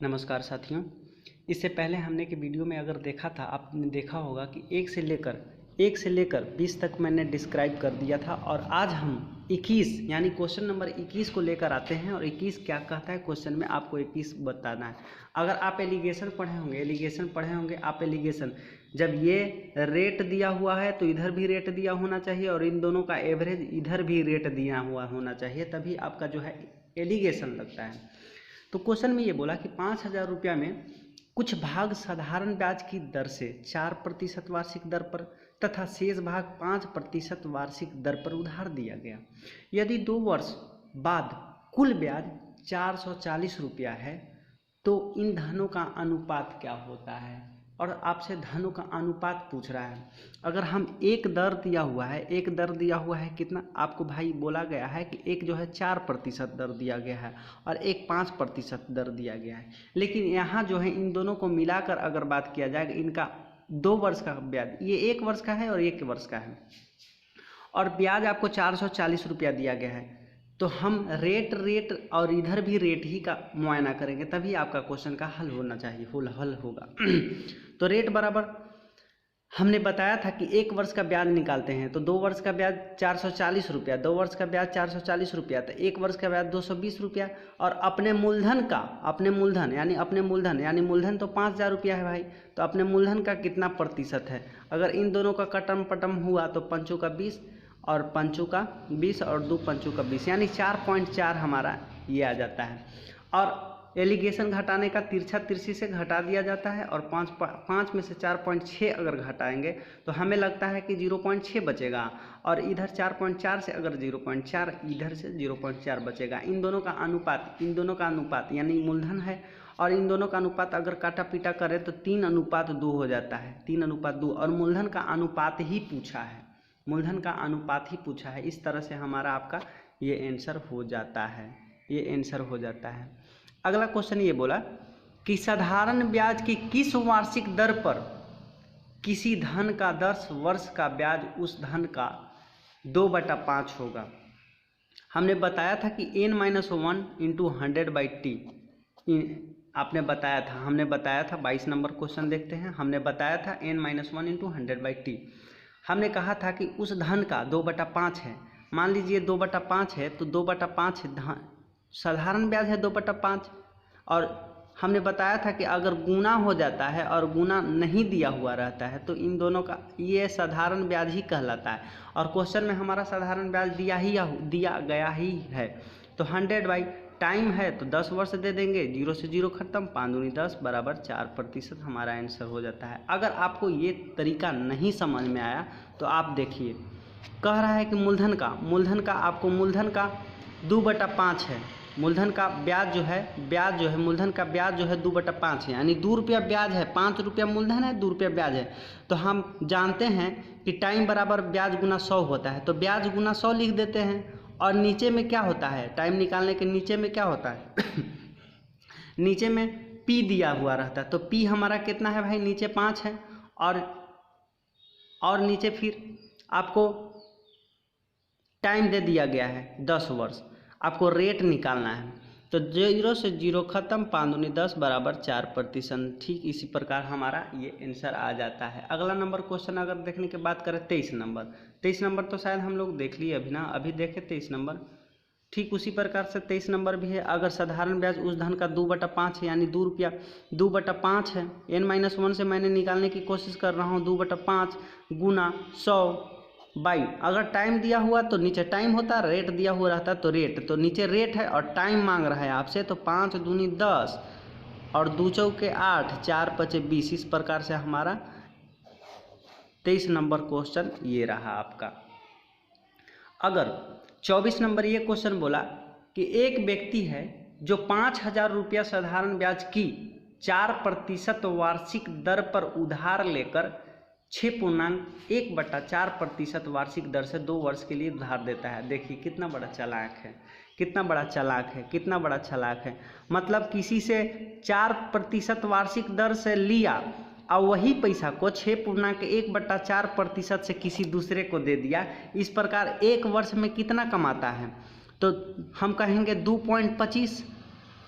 नमस्कार साथियों। इससे पहले हमने के वीडियो में अगर देखा था, आपने देखा होगा कि 1 से लेकर 20 तक मैंने डिस्क्राइब कर दिया था। और आज हम 21 यानी क्वेश्चन नंबर 21 को लेकर आते हैं। और 21 क्या कहता है क्वेश्चन में, आपको 21 बताना है। अगर आप एलिगेशन पढ़े होंगे आप एलिगेशन, जब ये रेट दिया हुआ है तो इधर भी रेट दिया होना चाहिए और इन दोनों का एवरेज इधर भी रेट दिया हुआ होना चाहिए, तभी आपका जो है एलिगेशन लगता है। तो क्वेश्चन में ये बोला कि 5,000 रुपया में कुछ भाग साधारण ब्याज की दर से 4% वार्षिक दर पर तथा शेष भाग 5% वार्षिक दर पर उधार दिया गया। यदि 2 वर्ष बाद कुल ब्याज 440 रुपया है तो इन धनों का अनुपात क्या होता है। और आपसे धनों का अनुपात पूछ रहा है। अगर हम एक दर दिया हुआ है कितना, आपको भाई बोला गया है कि एक जो है 4% दर दिया गया है और एक 5% दर दिया गया है। लेकिन यहाँ जो है इन दोनों को मिलाकर अगर बात किया जाए, इनका 2 वर्ष का ब्याज, ये 1 वर्ष का है और 1 वर्ष का है, और ब्याज आपको 440 रुपया दिया गया है, तो हम रेट और इधर भी रेट ही का मुआयना करेंगे, तभी आपका क्वेश्चन का हल होना चाहिए, हल होगा। तो रेट बराबर हमने बताया था कि 1 वर्ष का ब्याज निकालते हैं तो 2 वर्ष का ब्याज 440 रुपया, 2 वर्ष का ब्याज 440 रुपया, तो 1 वर्ष का ब्याज 220 रुपया। और अपने मूलधन यानी मूलधन तो 5,000 रुपया है भाई, तो अपने मूलधन का कितना प्रतिशत है। अगर इन दोनों का कटम पटम हुआ तो 5 का 20 और 5 का 20 और 2 5 का 20 यानी 4.4 हमारा ये आ जाता है। और एलिगेशन घटाने का तिरछा तिरछी से घटा दिया जाता है, और 5 में से 4.6 अगर घटाएंगे तो हमें लगता है कि 0.6 बचेगा, और इधर 4.4 से अगर 0.4 इधर से 0.4 बचेगा। इन दोनों का अनुपात यानी मूलधन है और इन दोनों का अनुपात अगर काटा पीटा करें तो 3:2 हो जाता है, 3:2। और मूलधन का अनुपात ही पूछा है, इस तरह से हमारा आपका ये आंसर हो जाता है। अगला क्वेश्चन ये बोला कि साधारण ब्याज की किस वार्षिक दर पर किसी धन का 10 वर्ष का ब्याज उस धन का 2/5 होगा। हमने बताया था कि n-1 × 100/t हमने बताया था 22 नंबर क्वेश्चन देखते हैं। हमने बताया था n-1 × 100/t। हमने कहा था कि उस धन का 2/5 है। मान लीजिए 2/5 है तो 2/5 साधारण ब्याज है 2/5। और हमने बताया था कि अगर गुना हो जाता है और गुना नहीं दिया हुआ रहता है तो इन दोनों का ये साधारण ब्याज ही कहलाता है। और क्वेश्चन में हमारा साधारण ब्याज दिया गया ही है। तो 100 टाइम है तो 10 वर्ष दे देंगे, 0 से 0 खत्म, 5 दूनी 10 बराबर 4% हमारा आंसर हो जाता है। अगर आपको ये तरीका नहीं समझ में आया तो आप देखिए, कह रहा है कि मूलधन का 2/5 है। मूलधन का ब्याज जो है मूलधन का ब्याज जो है 2/5 है, यानी 2 रुपया ब्याज है, 5 रुपया मूलधन है, 2 रुपया ब्याज है। तो हम जानते हैं कि टाइम बराबर ब्याज गुना 100 होता है, तो ब्याज गुना 100 लिख देते हैं। और नीचे में क्या होता है, टाइम निकालने के नीचे में क्या होता है नीचे में P दिया हुआ रहता है, तो P हमारा कितना है भाई, नीचे 5 है, और नीचे फिर आपको टाइम दे दिया गया है 10 वर्ष, आपको रेट निकालना है। तो 0 से 0 खत्म, 5 दूनी 10 बराबर 4%। ठीक इसी प्रकार हमारा ये आंसर आ जाता है। अगला नंबर क्वेश्चन अगर देखने की बात करें 23 नंबर तो शायद हम लोग देख लिए अभी देखे 23 नंबर। ठीक उसी प्रकार से 23 नंबर भी है। अगर साधारण ब्याज उस धन का 2/5 है, यानी 2 रुपया 2/5 है, n-1 से मैंने निकालने की कोशिश कर रहा हूँ, 2/5 गुना 100 बाई, अगर टाइम दिया हुआ तो नीचे टाइम होता, रेट दिया हुआ रहता तो रेट, तो नीचे रेट है और टाइम मांग रहा है आपसे, तो 5 दूनी 10 और 2 चौके 8, 4 पचे 20। इस प्रकार से हमारा 23 नंबर क्वेश्चन ये रहा आपका। अगर 24 नंबर ये क्वेश्चन बोला कि एक व्यक्ति है जो 5,000 रुपया साधारण ब्याज की 4% वार्षिक दर पर उधार लेकर 6.1/4% वार्षिक दर से 2 वर्ष के लिए उधार देता है। देखिए कितना बड़ा चालाक है। मतलब किसी से 4% वार्षिक दर से लिया और वही पैसा को 6.1/4% से किसी दूसरे को दे दिया। इस प्रकार 1 वर्ष में कितना कमाता है, तो हम कहेंगे 2.25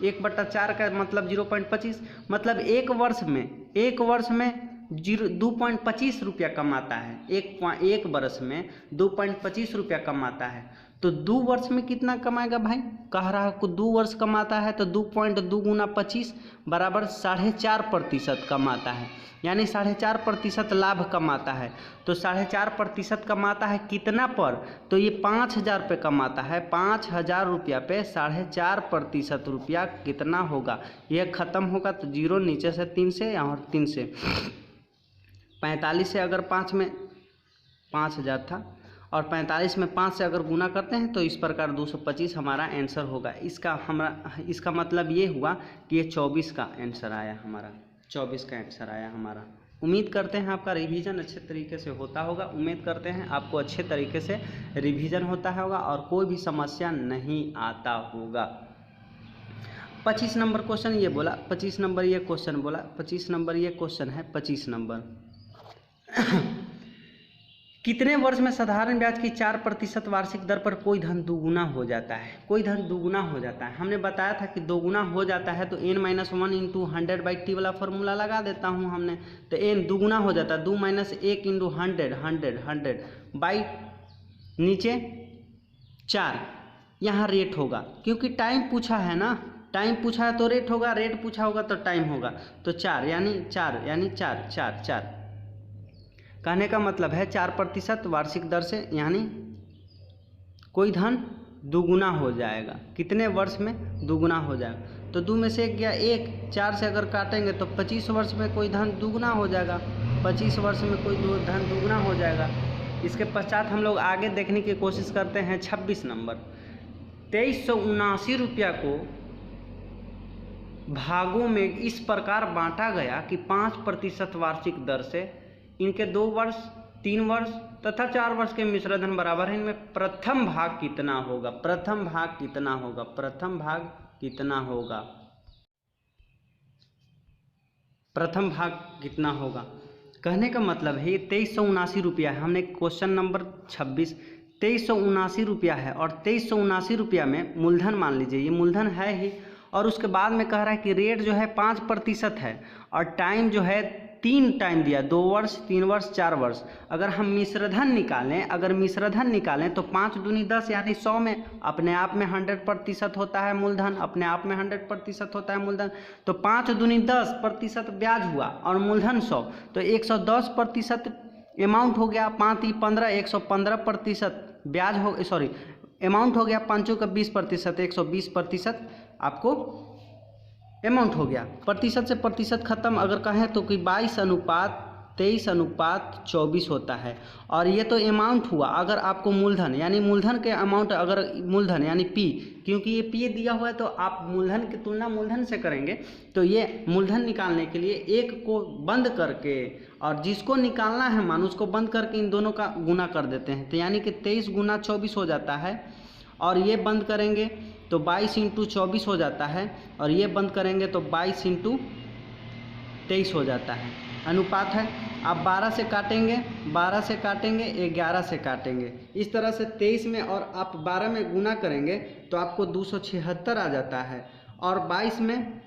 1/4 का मतलब 0.25, मतलब एक वर्ष में 2.25 रुपया कमाता है। एक वर्ष में 2.25 रुपया कमाता है, तो 2 वर्ष में कितना कमाएगा भाई? कह रहा है को 2 वर्ष कमाता है तो 2.2 गुना 25 बराबर 4.5% कमाता है, यानी 4.5% लाभ कमाता है। तो 4.5% कमाता है कितना पर? तो ये 5,000 पे कमाता है। 5,000 रुपया पे 4.5% रुपया कितना होगा? यह ख़त्म होगा तो 0 नीचे से 3 से और 3 से 45 से अगर 5 में 5,000 था और 45 में 5 से अगर गुना करते हैं तो इस प्रकार 225 हमारा आंसर होगा। इसका मतलब ये हुआ कि ये 24 का आंसर आया हमारा, 24 का आंसर आया हमारा। उम्मीद करते हैं आपका रिवीजन अच्छे तरीके से होता होगा। उम्मीद करते हैं आपको अच्छे तरीके से रिवीजन होता होगा और कोई भी समस्या नहीं आता होगा। 25 नंबर क्वेश्चन ये बोला, 25 नंबर ये क्वेश्चन बोला, 25 नंबर ये क्वेश्चन है। 25 नंबर कितने वर्ष में साधारण ब्याज की 4% वार्षिक दर पर कोई धन दुगुना हो जाता है? कोई धन दुगुना हो जाता है। हमने बताया था कि दोगुना हो जाता है तो n - 1 × 100/t वाला फॉर्मूला लगा देता हूँ हमने, तो n दुगुना हो जाता है। 2 - 1 × 100 बाई नीचे 4, यहाँ रेट होगा क्योंकि टाइम पूछा है ना, टाइम पूछा है तो रेट होगा, रेट पूछा होगा तो टाइम होगा। तो 4 यानी 4 कहने का मतलब है 4% वार्षिक दर से, यानी कोई धन दुगुना हो जाएगा। कितने वर्ष में दुगुना हो जाएगा? तो 2 में से 1 गया 1, 4 से अगर काटेंगे तो 25 वर्ष में कोई धन दुगुना हो जाएगा। 25 वर्ष में कोई धन दुगुना हो जाएगा। इसके पश्चात हम लोग आगे देखने की कोशिश करते हैं। 26 नंबर 2379 रुपया को भागों में इस प्रकार बांटा गया कि 5% वार्षिक दर से इनके 2 वर्ष, 3 वर्ष तथा 4 वर्ष के मिश्र धन बराबर है। इनमें प्रथम भाग कितना होगा? प्रथम भाग कितना होगा? प्रथम भाग कितना होगा? प्रथम भाग कितना होगा? कहने का मतलब है ये 2379 रुपया है। हमने क्वेश्चन नंबर 26 2379 रुपया है और 2379 रुपया में मूलधन मान लीजिए, ये मूलधन है ही, और उसके बाद में कह रहा है कि रेट जो है 5% है और टाइम जो है 3 टाइम दिया, 2 वर्ष, 3 वर्ष, 4 वर्ष। अगर हम मिश्रधन निकालें तो 5 दूनी 10 यानी 100 में अपने आप में 100% होता है मूलधन, अपने आप में 100% होता है मूलधन। तो 5 दूनी 10% ब्याज हुआ और मूलधन 100, तो 110% अमाउंट हो गया। 5 × 15 115% ब्याज हो, सॉरी अमाउंट हो गया। 5 का 20%, 120% आपको अमाउंट हो गया। प्रतिशत से प्रतिशत खत्म अगर कहें तो कि 22:23:24 होता है। और ये तो अमाउंट हुआ। अगर आपको मूलधन यानी मूलधन के अमाउंट, अगर मूलधन यानी P, क्योंकि ये P दिया हुआ है तो आप मूलधन की तुलना मूलधन से करेंगे। तो ये मूलधन निकालने के लिए एक को बंद करके और जिसको निकालना है मान उसको बंद करके इन दोनों का गुना कर देते हैं। तो यानी कि 23 × 24 हो जाता है और ये बंद करेंगे तो 22 × 24 हो जाता है और ये बंद करेंगे तो 22 × 23 हो जाता है। अनुपात है। आप 12 से काटेंगे, 11 से काटेंगे, इस तरह से 23 में और आप 12 में गुना करेंगे तो आपको 276 आ जाता है। और 22 में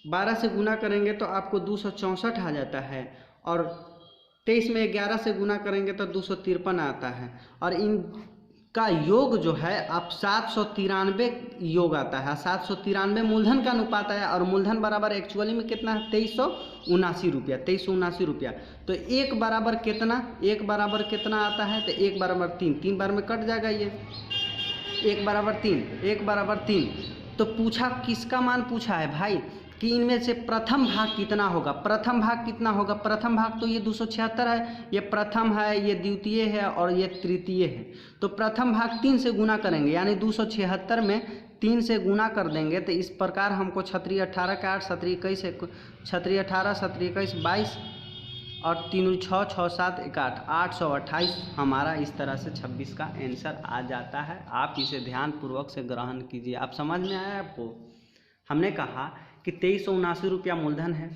12 से गुना करेंगे तो आपको 264 आ जाता है। और 23 में 11 से गुना करेंगे तो 253 आता है। और इन का योग जो है आप 793 योग आता है। 793 मूलधन का अनुपात आया और मूलधन बराबर एक्चुअली में कितना है? 2379 रुपया। 2379 रुपया। तो 1 बराबर कितना? 1 बराबर कितना आता है? तो 1 बराबर 3, 3 बार में कट जाएगा ये। 1 बराबर 3, 1 बराबर 3। तो पूछा किसका मान पूछा है भाई कि इनमें से प्रथम भाग कितना होगा? प्रथम भाग कितना होगा? प्रथम भाग तो ये 276 है, ये प्रथम है, ये द्वितीय है और ये तृतीय है। तो प्रथम भाग 3 से गुना करेंगे यानी 276 में 3 से गुना कर देंगे तो इस प्रकार हमको 6 × 18 का 8, 7 × 21 6 × 18 7 × 21 22 और 3 × 6 6 7 1 828 हमारा इस तरह से 26 का आंसर आ जाता है। आप इसे ध्यानपूर्वक से ग्रहण कीजिए। आप समझ में आया आपको? हमने कहा कि 2379 रुपया मूलधन है,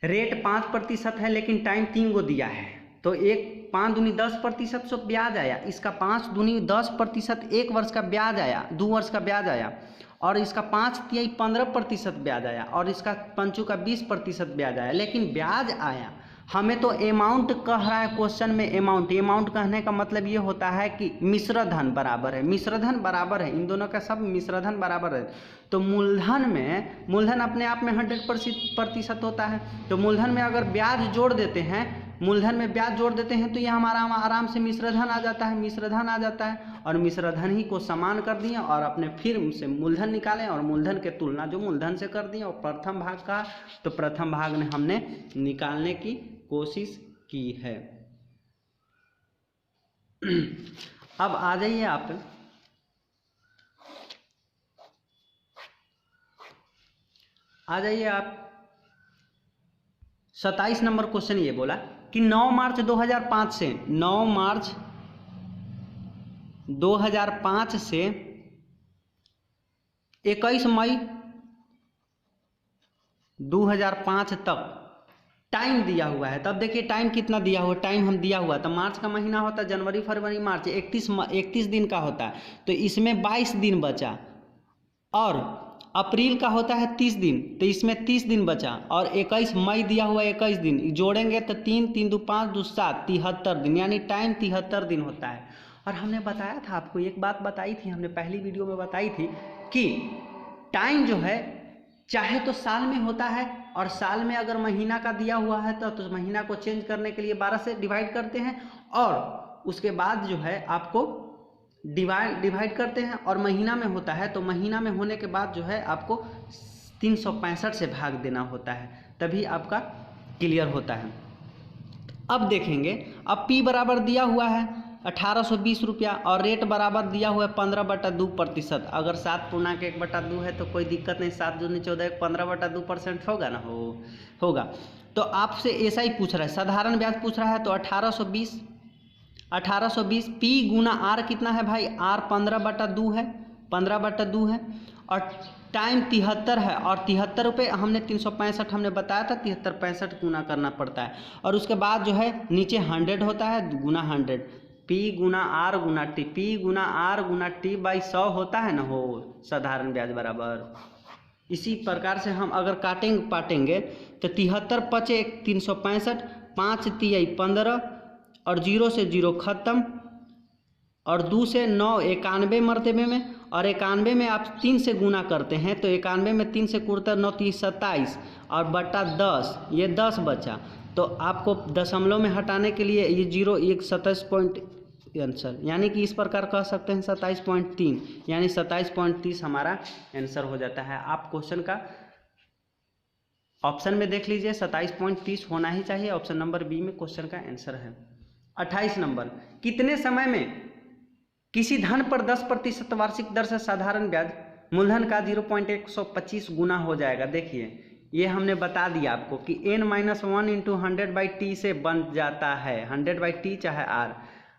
रेट 5% है लेकिन टाइम 3 को दिया है। तो 5 दूनी 10% से ब्याज आया, इसका 5 दूनी 10% 1 वर्ष का ब्याज आया, 2 वर्ष का ब्याज आया। और इसका 5/3 15% ब्याज आया और इसका पंचू का 20% ब्याज आया, लेकिन ब्याज आया, हमें तो अमाउंट कह रहा है क्वेश्चन में। अमाउंट कहने का मतलब ये होता है कि मिश्र धन बराबर है, मिश्र धन बराबर है, इन दोनों का सब मिश्र धन बराबर है। तो मूलधन में, मूलधन अपने आप में 100% होता है, तो मूलधन में अगर ब्याज जोड़ देते हैं, मूलधन में ब्याज जोड़ देते हैं तो ये हमारा आराम से मिश्र धन आ जाता है, मिश्र धन आ जाता है। और मिश्र धन ही को समान कर दिए और अपने फिर से मूलधन निकालें और मूलधन के तुलना जो मूलधन से कर दिए और प्रथम भाग का, तो प्रथम भाग ने हमने निकालने की कोशिश की है। अब आ जाइए आप, आ जाइए आप 27 नंबर क्वेश्चन। ये बोला कि 9 मार्च 2005 से 9 मार्च 2005 से 21 मई 2005 तक टाइम दिया हुआ है। तब देखिए टाइम कितना दिया हुआ, टाइम हम दिया हुआ, तो मार्च का महीना होता है जनवरी फरवरी मार्च, 31 दिन का होता है, तो इसमें 22 दिन बचा। और अप्रैल का होता है 30 दिन, तो इसमें 30 दिन बचा। और 21 मई दिया हुआ 21 दिन, जोड़ेंगे तो 3 3 2 5 2 7 73 दिन, यानी टाइम 73 दिन होता है। और हमने बताया था आपको, एक बात बताई थी हमने पहली वीडियो में बताई थी कि टाइम जो है चाहे तो साल में होता है, और साल में अगर महीना का दिया हुआ है तो महीना को चेंज करने के लिए 12 से डिवाइड करते हैं, और उसके बाद जो है आपको डिवाइड करते हैं। और महीना में होता है तो महीना में होने के बाद जो है आपको 365 से भाग देना होता है, तभी आपका क्लियर होता है। अब देखेंगे, अब P बराबर दिया हुआ है 1820 रुपया और रेट बराबर दिया हुआ है 15/2%। अगर 7.1/2 है तो कोई दिक्कत नहीं, 7 दूनी 14, 15/2% होगा ना, होगा। तो आपसे ऐसा ही पूछ रहा है, साधारण ब्याज पूछ रहा है, तो 1820 P गुना R कितना है भाई, R 15/2 है, 15/2 है, और टाइम 73 है, और 73 रुपये हमने 365 हमने बताया था, 73 गुना करना पड़ता है। और उसके बाद जो है नीचे 100 होता है, गुना 100, P Guna R Guna T, P Guna R Guna T by 100 होता है ना, हो साधारण ब्याज बराबर। इसी प्रकार से हम अगर पाटेंगे तो 73 पचे 365, 5 तिहाई 15, और 0 से 0 खत्म, और 2 से 9 91 मरतबे में, और 91 में आप 3 से गुना करते हैं तो 91 में 3 से कुड़ता 9 3 27 और बटा 10, ये 10 बचा। तो आपको दशमलव में हटाने के लिए ये 0 1 27 पॉइंट आंसर, यानी कि इस प्रकार कह सकते हैं 27.3, यानी 27.30 हमारा आंसर हो जाता है। आप क्वेश्चन का ऑप्शन में देख लीजिए, 27.30 होना ही चाहिए, ऑप्शन नंबर बी में क्वेश्चन का आंसर है। 28 नंबर, कितने समय में किसी धन पर 10% वार्षिक दर से साधारण ब्याज मूलधन का 0.125 गुना हो जाएगा। देखिए ये हमने बता दिया आपको कि n-1 × 100/t से बन जाता है, 100/t चाहे r।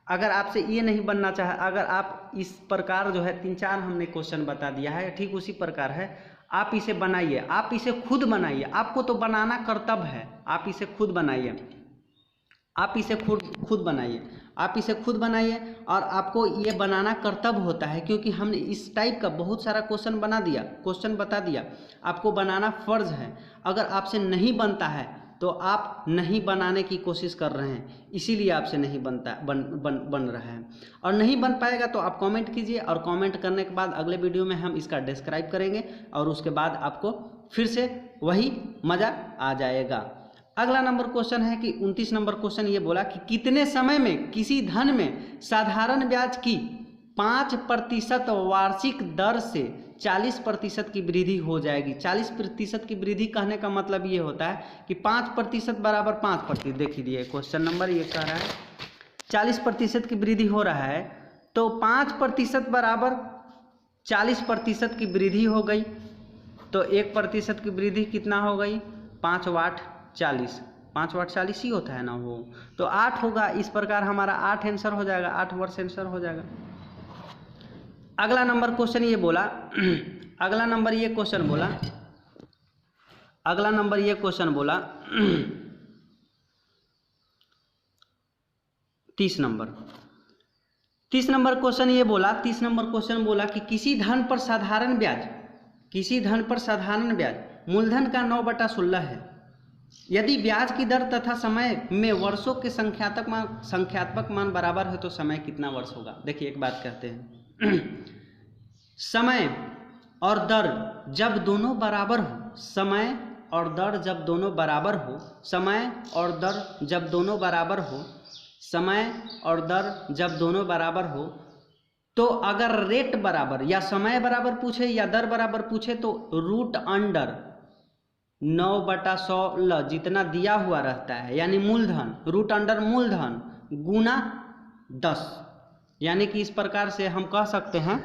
अगर आपसे ये नहीं बनना चाहे, अगर आप इस प्रकार जो है 3-4 हमने क्वेश्चन बता दिया है, ठीक उसी प्रकार है, आप इसे बनाइए, आप इसे खुद बनाइए, आपको तो बनाना कर्तव्य है, आप इसे खुद बनाइए, आप इसे खुद बनाइए, आप इसे खुद बनाइए, और आपको ये बनाना कर्तव्य होता है, क्योंकि हमने इस टाइप का बहुत सारा क्वेश्चन बता दिया, आपको बनाना फर्ज है। अगर आपसे नहीं बनता है तो आप नहीं बनाने की कोशिश कर रहे हैं, इसीलिए आपसे नहीं बन रहा है। और नहीं बन पाएगा तो आप कमेंट कीजिए, और कमेंट करने के बाद अगले वीडियो में हम इसका डिस्क्राइब करेंगे, और उसके बाद आपको फिर से वही मज़ा आ जाएगा। अगला नंबर क्वेश्चन है कि 29 नंबर क्वेश्चन ये बोला कि कितने समय में किसी धन में साधारण ब्याज की 5% वार्षिक दर से 40% की वृद्धि हो जाएगी। 40% की वृद्धि कहने का मतलब ये होता है कि 5% बराबर 5%। देखिए क्वेश्चन नंबर ये कह रहा है 40% की वृद्धि हो रहा है, तो 5% बराबर 40% की वृद्धि हो गई, तो 1% की वृद्धि कितना हो गई, 5 वाट 40, 5 वाट 40 ही होता है ना, वो तो 8 होगा। इस प्रकार हमारा 8 आंसर हो जाएगा, 8 वर्ष आंसर हो जाएगा। अगला नंबर क्वेश्चन ये बोला, अगला नंबर ये क्वेश्चन बोला 30 नंबर क्वेश्चन ये बोला, 30 नंबर क्वेश्चन बोला कि किसी धन पर साधारण ब्याज किसी धन पर साधारण ब्याज मूलधन का 9/16 है। यदि ब्याज की दर तथा समय में वर्षों के संख्यात्मक मान बराबर है तो समय कितना वर्ष होगा। देखिए एक बात कहते हैं समय और दर जब दोनों बराबर हो, समय और दर जब दोनों बराबर हो, समय और दर जब दोनों बराबर हो, समय और दर जब दोनों बराबर हो, तो अगर रेट बराबर या समय बराबर पूछे या दर बराबर पूछे तो रूट अंडर 9/16 जितना दिया हुआ रहता है यानी मूलधन, रूट अंडर मूलधन गुना 10। यानी कि इस प्रकार से हम कह सकते हैं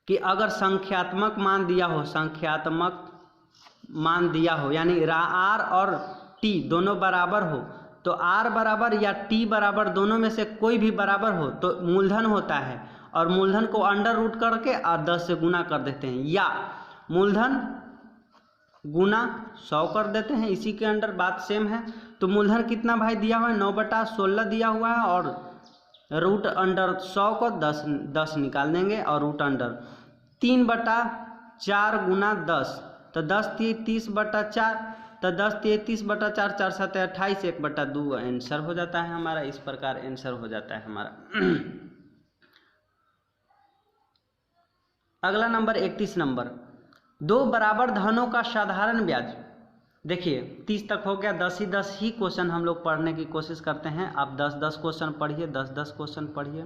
कि अगर संख्यात्मक मान दिया हो, संख्यात्मक मान दिया हो यानी आर और टी दोनों बराबर हो, तो आर बराबर या टी बराबर दोनों में से कोई भी बराबर हो तो मूलधन होता है, और मूलधन को अंडर रूट करके और 10 से गुना कर देते हैं, या मूलधन गुना 100 कर देते हैं, इसी के अंडर बात सेम है। तो मूलधन कितना भाई दिया हुआ है 9/16 दिया हुआ है, और रूट अंडर 100 को 10 निकाल देंगे, और रूट अंडर 3/4 गुना 10, तो 10 30/4, तो 10 30/4, 4 7 28, 1/2 आंसर हो जाता है हमारा। इस प्रकार आंसर हो जाता है हमारा। अगला नंबर 31 नंबर, दो बराबर धनों का साधारण ब्याज। देखिए 30 तक हो गया, 10 ही क्वेश्चन हम लोग पढ़ने की कोशिश करते हैं। आप 10 क्वेश्चन पढ़िए, 10 क्वेश्चन पढ़िए।